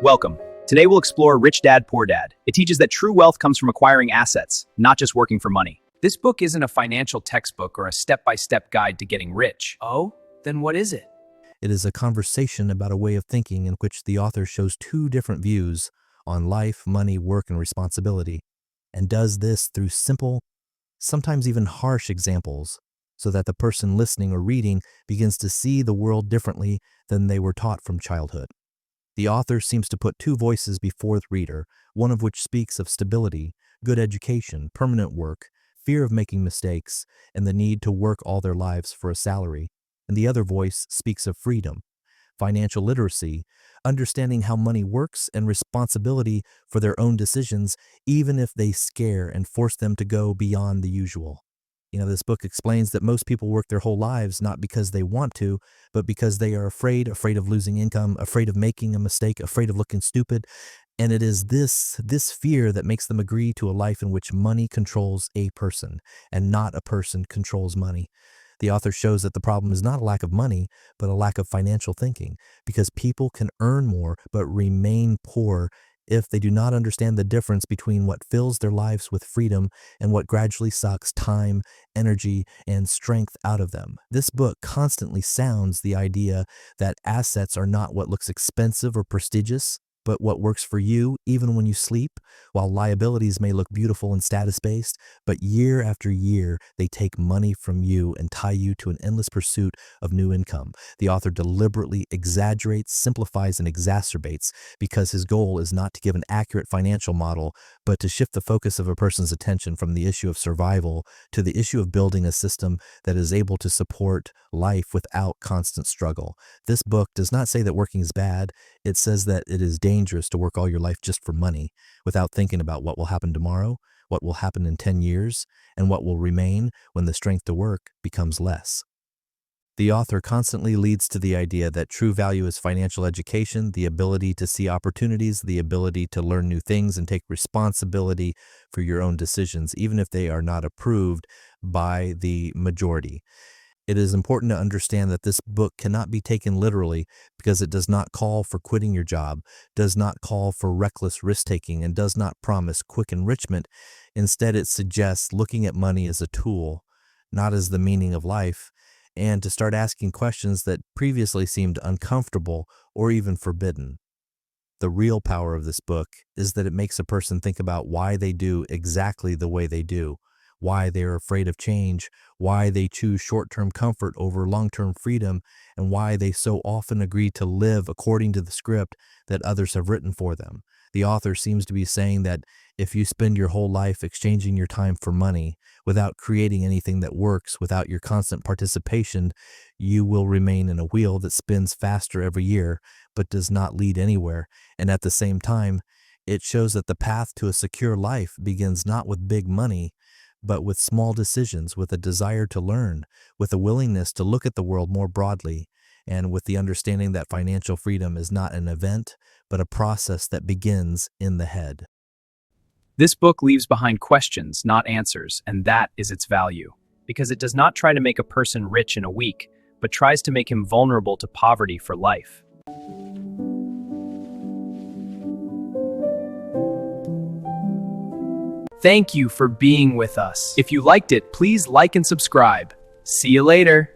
Welcome. Today we'll explore Rich Dad, Poor Dad. It teaches that true wealth comes from acquiring assets, not just working for money. This book isn't a financial textbook or a step-by-step guide to getting rich. Oh, then what is it? It is a conversation about a way of thinking in which the author shows two different views on life, money, work, and responsibility, and does this through simple, sometimes even harsh examples, so that the person listening or reading begins to see the world differently than they were taught from childhood. The author seems to put two voices before the reader, one of which speaks of stability, good education, permanent work, fear of making mistakes, and the need to work all their lives for a salary, and the other voice speaks of freedom, financial literacy, understanding how money works, and responsibility for their own decisions, even if they scare and force them to go beyond the usual. This book explains that most people work their whole lives not because they want to, but because they are afraid of losing income, afraid of making a mistake, afraid of looking stupid. And it is this fear that makes them agree to a life in which money controls a person and not a person controls money. The author shows that the problem is not a lack of money, but a lack of financial thinking, because people can earn more but remain poor if they do not understand the difference between what fills their lives with freedom and what gradually sucks time, energy, and strength out of them. This book constantly sounds the idea that assets are not what looks expensive or prestigious, but what works for you even when you sleep, while liabilities may look beautiful and status-based, but year after year, they take money from you and tie you to an endless pursuit of new income. The author deliberately exaggerates, simplifies, and exacerbates because his goal is not to give an accurate financial model, but to shift the focus of a person's attention from the issue of survival to the issue of building a system that is able to support life without constant struggle. This book does not say that working is bad. It says that it is dangerous to work all your life just for money without thinking about what will happen tomorrow, what will happen in 10 years, and what will remain when the strength to work becomes less. The author constantly leads to the idea that true value is financial education, the ability to see opportunities, the ability to learn new things and take responsibility for your own decisions, even if they are not approved by the majority. It is important to understand that this book cannot be taken literally because it does not call for quitting your job, does not call for reckless risk-taking, and does not promise quick enrichment. Instead, it suggests looking at money as a tool, not as the meaning of life, and to start asking questions that previously seemed uncomfortable or even forbidden. The real power of this book is that it makes a person think about why they do exactly the way they do, why they are afraid of change, why they choose short-term comfort over long-term freedom, and why they so often agree to live according to the script that others have written for them. The author seems to be saying that if you spend your whole life exchanging your time for money without creating anything that works, without your constant participation, you will remain in a wheel that spins faster every year but does not lead anywhere. And at the same time, it shows that the path to a secure life begins not with big money, but with small decisions, with a desire to learn, with a willingness to look at the world more broadly, and with the understanding that financial freedom is not an event, but a process that begins in the head. This book leaves behind questions, not answers, and that is its value. Because it does not try to make a person rich in a week, but tries to make him vulnerable to poverty for life. Thank you for being with us. If you liked it, please like and subscribe. See you later.